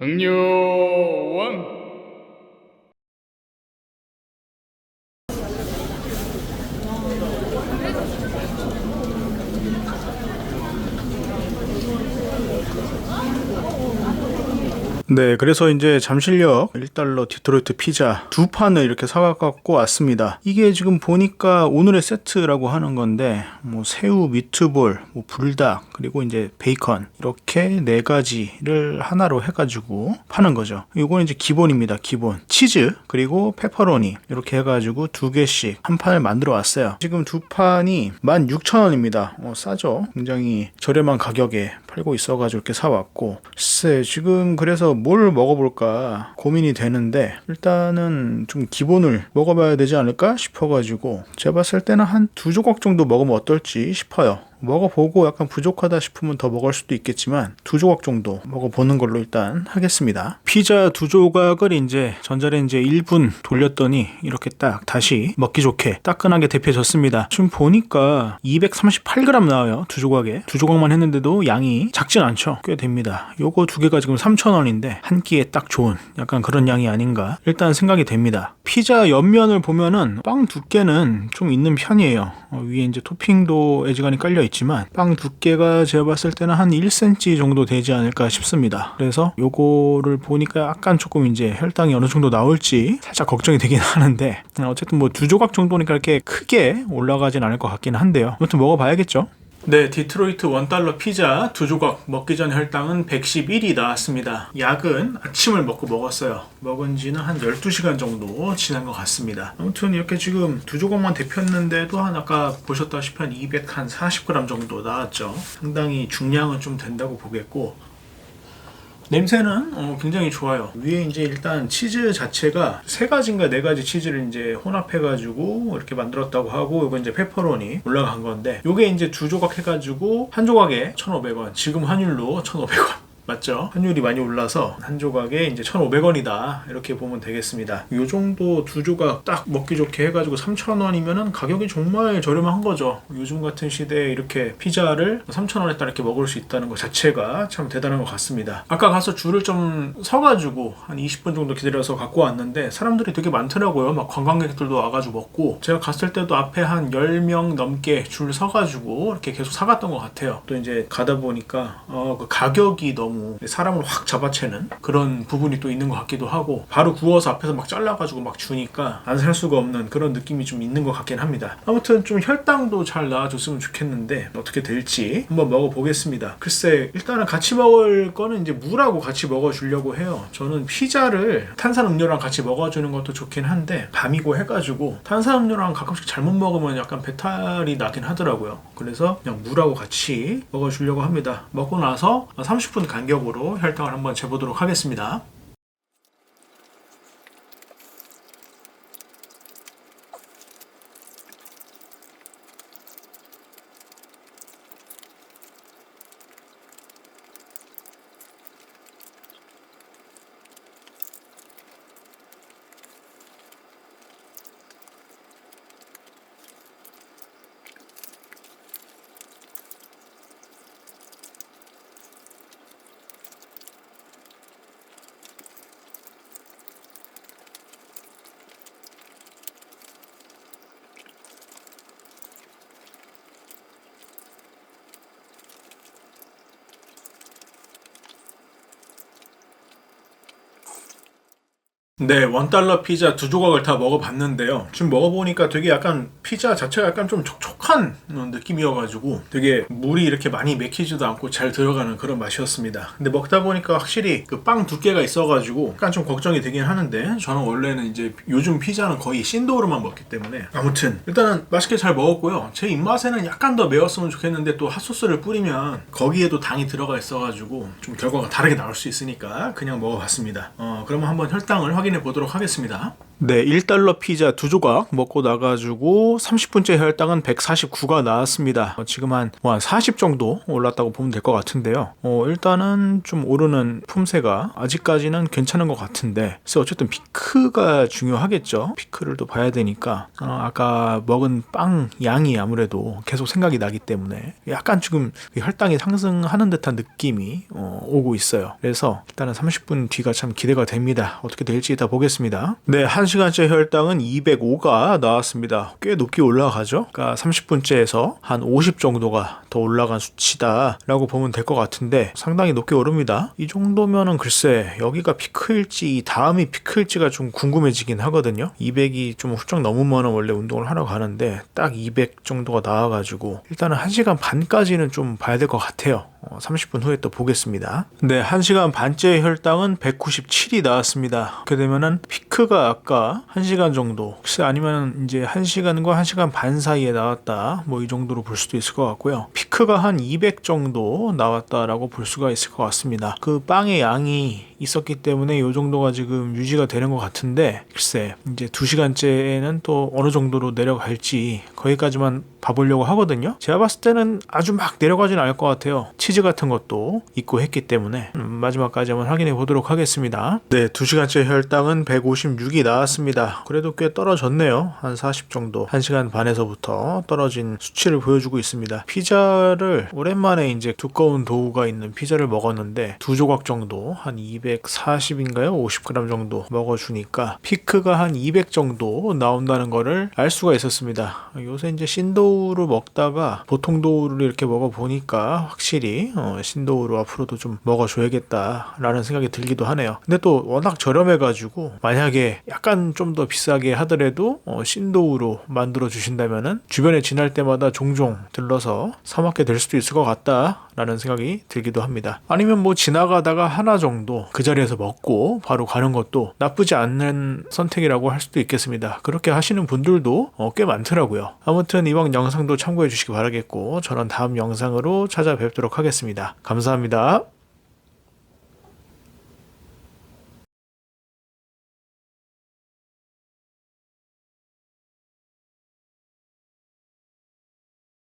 응요원. 네, 그래서 이제 잠실역 1달러 디트로이트 피자 두 판을 이렇게 사갖고 왔습니다. 이게 지금 보니까 오늘의 세트라고 하는 건데, 뭐 새우, 미트볼, 뭐 불닭, 그리고 이제 베이컨 이렇게 네 가지를 하나로 해가지고 파는 거죠. 이거는 이제 기본입니다. 기본 치즈 그리고 페퍼로니 이렇게 해가지고 두 개씩 한 판을 만들어 왔어요. 지금 두 판이 16,000원입니다. 싸죠. 굉장히 저렴한 가격에 팔고 있어가지고 이렇게 사왔고, 글쎄 지금 그래서 뭘 먹어볼까 고민이 되는데, 일단은 좀 기본을 먹어봐야 되지 않을까 싶어가지고 제가 봤을 때는 한 두 조각 정도 먹으면 어떨지 싶어요. 먹어보고 약간 부족하다 싶으면 더 먹을 수도 있겠지만 두 조각 정도 먹어보는 걸로 일단 하겠습니다. 피자 두 조각을 이제 전자레인지에 1분 돌렸더니 이렇게 딱 다시 먹기 좋게 따끈하게 데펴졌습니다. 지금 보니까 238g 나와요. 두 조각에. 두 조각만 했는데도 양이 작진 않죠. 꽤 됩니다. 요거 두 개가 지금 3,000원인데 한 끼에 딱 좋은 약간 그런 양이 아닌가 일단 생각이 됩니다. 피자 옆면을 보면은 빵 두께는 좀 있는 편이에요. 위에 이제 토핑도 애지간히 깔려 있지만 빵 두께가 제가 봤을 때는 한 1cm 정도 되지 않을까 싶습니다. 그래서 요거를 보니까 약간 조금 이제 혈당이 어느 정도 나올지 살짝 걱정이 되긴 하는데, 어쨌든 뭐 두 조각 정도니까 이렇게 크게 올라가진 않을 것 같긴 한데요. 아무튼 먹어봐야겠죠. 네, 디트로이트 1달러 피자 두 조각 먹기 전 혈당은 111이 나왔습니다. 약은 아침을 먹었어요. 먹은 지는 한 12시간 정도 지난 것 같습니다. 아무튼 이렇게 지금 두 조각만 데폈는데도 아까 보셨다시피 한 240g 정도 나왔죠. 상당히 중량은 좀 된다고 보겠고, 냄새는 굉장히 좋아요. 위에 이제 일단 치즈 자체가 세 가지인가 네 가지 치즈를 이제 혼합해가지고 이렇게 만들었다고 하고, 이거 이제 페퍼로니 올라간 건데, 요게 이제 두 조각 해가지고 한 조각에 1,500원. 지금 환율로 1,500원. 맞죠? 환율이 많이 올라서 한 조각에 이제 1,500원이다 이렇게 보면 되겠습니다. 요 정도 두 조각 딱 먹기 좋게 해가지고 3,000원이면은 가격이 정말 저렴한 거죠. 요즘 같은 시대에 이렇게 피자를 3,000원에 딱 이렇게 먹을 수 있다는 것 자체가 참 대단한 것 같습니다. 아까 가서 줄을 좀 서가지고 한 20분 정도 기다려서 갖고 왔는데 사람들이 되게 많더라고요. 막 관광객들도 와가지고 먹고, 제가 갔을 때도 앞에 한 10명 넘게 줄 서가지고 이렇게 계속 사갔던 것 같아요. 또 이제 가다 보니까 그 가격이 너무 사람을 확 잡아채는 그런 부분이 또 있는 것 같기도 하고, 바로 구워서 앞에서 막 잘라가지고 막 주니까 안 살 수가 없는 그런 느낌이 좀 있는 것 같긴 합니다. 아무튼 좀 혈당도 잘 나와줬으면 좋겠는데 어떻게 될지 한번 먹어보겠습니다. 글쎄, 일단은 같이 먹을 거는 이제 물하고 같이 먹어주려고 해요. 저는 피자를 탄산음료랑 같이 먹어주는 것도 좋긴 한데, 밤이고 해가지고 탄산음료랑 가끔씩 잘못 먹으면 약간 배탈이 나긴 하더라고요. 그래서 그냥 물하고 같이 먹어주려고 합니다. 먹고 나서 30분 간격으로 혈당을 한번 재보도록 하겠습니다. 네, 1달러 피자 두 조각을 다 먹어봤는데요. 지금 먹어보니까 되게 약간 피자 자체가 약간 좀 촉촉한 느낌이어가지고 되게 물이 이렇게 많이 맥히지도 않고 잘 들어가는 그런 맛이었습니다. 근데 먹다 보니까 확실히 그 빵 두께가 있어가지고 약간 좀 걱정이 되긴 하는데, 저는 원래는 이제 요즘 피자는 거의 신도우로만 먹기 때문에 아무튼 일단은 맛있게 잘 먹었고요. 제 입맛에는 약간 더 매웠으면 좋겠는데, 또 핫소스를 뿌리면 거기에도 당이 들어가 있어가지고 좀 결과가 다르게 나올 수 있으니까 그냥 먹어봤습니다. 그러면 한번 혈당을 확인해 보도록 하겠습니다. 네, 1달러 피자 2조각 먹고 나가지고 30분째 혈당은 149가 나왔습니다. 지금 한 40 정도 올랐다고 보면 될 것 같은데요. 일단은 좀 오르는 품새가 아직까지는 괜찮은 것 같은데, 그래서 어쨌든 피크가 중요하겠죠. 피크를 또 봐야 되니까 아까 먹은 빵 양이 아무래도 계속 생각이 나기 때문에 약간 지금 혈당이 상승하는 듯한 느낌이 오고 있어요. 그래서 일단은 30분 뒤가 참 기대가 됩니다. 어떻게 될지 이따 보겠습니다. 네, 1시간째 혈당은 205가 나왔습니다. 꽤 높게 올라가죠. 그러니까 30분째에서 한 50 정도가 더 올라간 수치다라고 보면 될 것 같은데 상당히 높게 오릅니다. 이 정도면은 글쎄 여기가 피크일지 다음이 피크일지가 좀 궁금해지긴 하거든요. 200이 좀 훌쩍 넘으면 원래 운동을 하러 가는데 딱 200 정도가 나와가지고 일단은 1시간 반까지는 좀 봐야 될 것 같아요. 30분 후에 또 보겠습니다. 네, 1시간 반째 혈당은 197이 나왔습니다. 그렇게 되면은 피크가 아까 1시간 정도, 혹시 아니면 이제 1시간과 1시간 반 사이에 나왔다, 뭐 이 정도로 볼 수도 있을 것 같고요. 피크가 한 200 정도 나왔다라고 볼 수가 있을 것 같습니다. 그 빵의 양이 있었기 때문에 이 정도가 지금 유지가 되는 것 같은데, 글쎄 이제 2시간째에는 또 어느 정도로 내려갈지 거기까지만 봐보려고 하거든요. 제가 봤을 때는 아주 막 내려가진 않을 것 같아요. 치즈 같은 것도 있고 했기 때문에 마지막까지 한번 확인해 보도록 하겠습니다. 네, 2시간째 혈당은 156이 나왔습니다. 그래도 꽤 떨어졌네요. 한 40 정도, 1시간 반에서부터 떨어진 수치를 보여주고 있습니다. 피자를 오랜만에 이제 두꺼운 도우가 있는 피자를 먹었는데 2조각 정도, 한 240인가요? 50g 정도 먹어주니까 피크가 한 200 정도 나온다는 거를 알 수가 있었습니다. 요새 이제 신도우를 먹다가 보통 도우를 이렇게 먹어보니까 확실히 신도우로 앞으로도 좀 먹어줘야겠다라는 생각이 들기도 하네요. 근데 또 워낙 저렴해가지고 만약에 약간 좀 더 비싸게 하더라도 신도우로 만들어 주신다면은 주변에 지날 때마다 종종 들러서 사 먹게 될 수도 있을 것 같다라는 생각이 들기도 합니다. 아니면 뭐 지나가다가 하나 정도 그 자리에서 먹고 바로 가는 것도 나쁘지 않는 선택이라고 할 수도 있겠습니다. 그렇게 하시는 분들도 꽤 많더라고요. 아무튼 이번 영상도 참고해 주시기 바라겠고, 저는 다음 영상으로 찾아뵙도록 하겠습니다. 감사합니다.